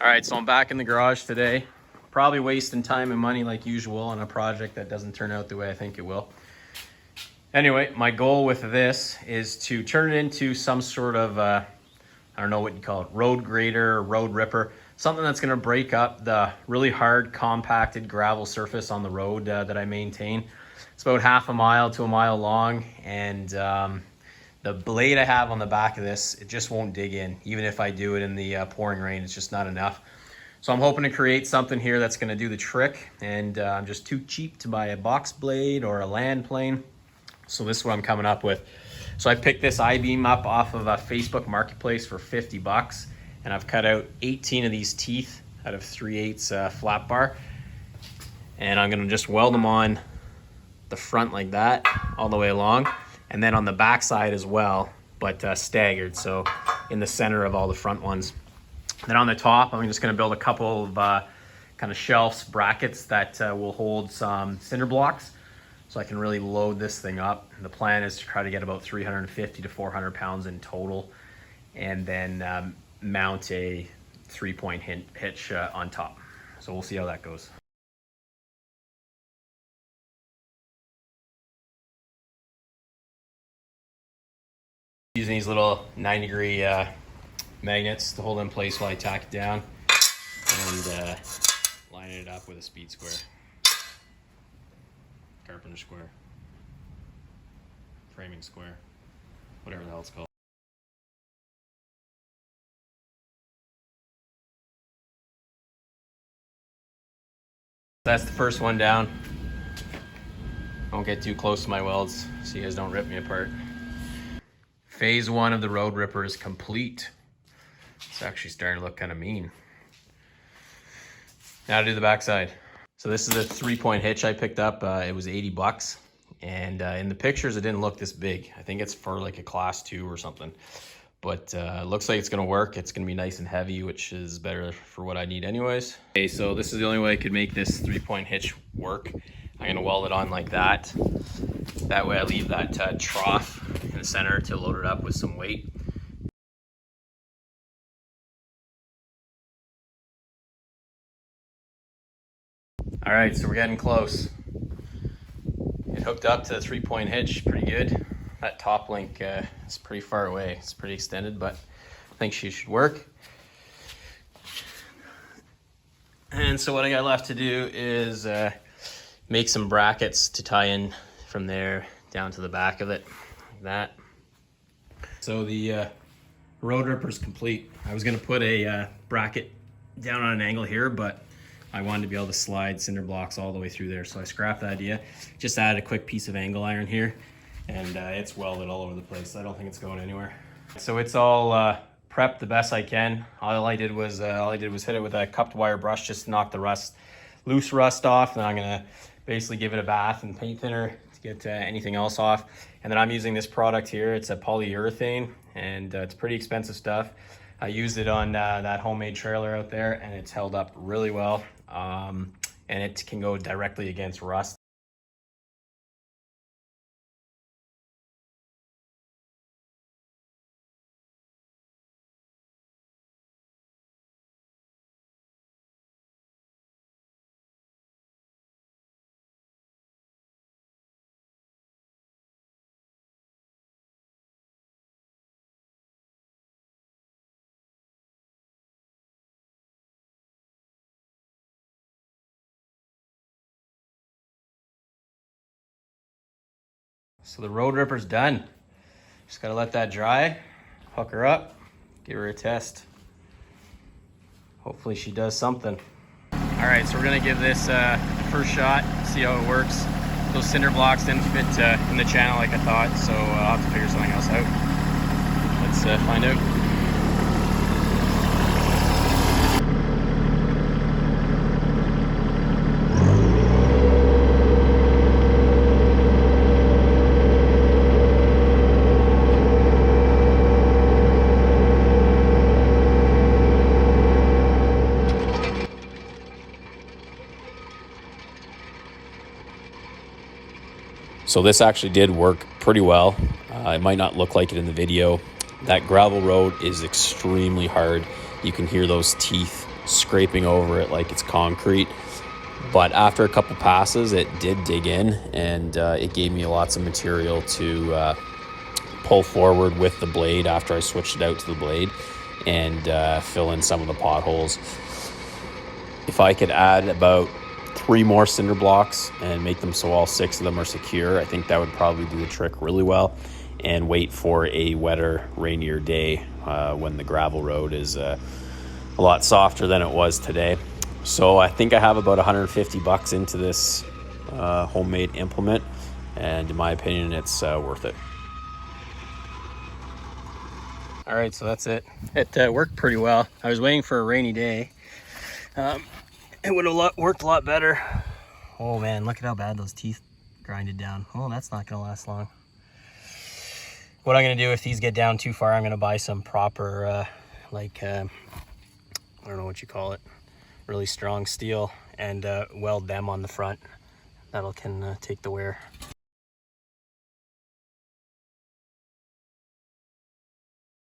All right, so I'm back in the garage today. Probably wasting time and money like usual on a project that doesn't turn out the way I think it will. Anyway, my goal with this is to turn it into some sort of, I don't know what you call it, road grader, road ripper, something that's gonna break up the really hard compacted gravel surface on the road that I maintain. It's about half a mile to a mile long, and the blade I have on the back of this, it just won't dig in. Even if I do it in the pouring rain, it's just not enough. So I'm hoping to create something here that's gonna do the trick, and I'm just too cheap to buy a box blade or a land plane. So this is what I'm coming up with. So I picked this I-beam up off of a Facebook Marketplace for 50 bucks, and I've cut out 18 of these teeth out of 3/8 flat bar. And I'm gonna just weld them on the front like that, all the way along. And then on the back side as well, but staggered, so in the center of all the front ones. Then on the top, I'm just gonna build a couple of kind of shelves, brackets that will hold some cinder blocks, so I can really load this thing up. The plan is to try to get about 350 to 400 pounds in total, and then mount a 3-point hitch on top. So we'll see how that goes. Using these little 9-degree magnets to hold it in place while I tack it down, and lining it up with a speed square, carpenter square, framing square, whatever the hell it's called. That's the first one down. Don't get too close to my welds so you guys don't rip me apart. Phase 1 of the road ripper is complete. It's actually starting to look kind of mean. Now to do the backside. So this is a 3-point hitch I picked up. It was 80 bucks. And in the pictures, it didn't look this big. I think it's for like a class 2 or something. But it looks like it's gonna work. It's gonna be nice and heavy, which is better for what I need anyways. Okay, so this is the only way I could make this 3-point hitch work. I'm gonna weld it on like that. That way I leave that trough in the center to load it up with some weight. All right, so we're getting close. It hooked up to the 3-point hitch pretty good. That top link is pretty far away. It's pretty extended, but I think she should work. And so what I got left to do is make some brackets to tie in from there down to the back of it, like that. So the road ripper is complete. I was gonna put a bracket down on an angle here, but I wanted to be able to slide cinder blocks all the way through there, so I scrapped the idea. Just added a quick piece of angle iron here, and it's welded all over the place. I don't think it's going anywhere. So it's all prepped the best I can. All I did was hit it with a cupped wire brush just to knock the loose rust off, and I'm gonna basically give it a bath and paint thinner to get anything else off. And then I'm using this product here. It's a polyurethane, and it's pretty expensive stuff. I used it on that homemade trailer out there, and it's held up really well. And it can go directly against rust. So the road ripper's done. Just gotta let that dry, hook her up, give her a test. Hopefully she does something. All right, so we're gonna give this first shot, see how it works. Those cinder blocks didn't fit in the channel like I thought, so I'll have to figure something else out. Let's find out. So this actually did work pretty well. It might not look like it in the video. That gravel road is extremely hard. You can hear those teeth scraping over it like it's concrete. But after a couple passes, it did dig in, and it gave me lots of material to pull forward with the blade after I switched it out to the blade, and fill in some of the potholes. If I could add about 3 more cinder blocks and make them so all 6 of them are secure, I think that would probably do the trick really well, and wait for a wetter, rainier day when the gravel road is a lot softer than it was today. So I think I have about $150 into this homemade implement, and in my opinion, it's worth it. All right, so that's it. It worked pretty well. I was waiting for a rainy day. It would have worked a lot better. Oh man, look at how bad those teeth grinded down. Oh, that's not gonna last long. What I'm gonna do if these get down too far, I'm gonna buy some proper, I don't know what you call it, really strong steel, and weld them on the front. That'll can take the wear.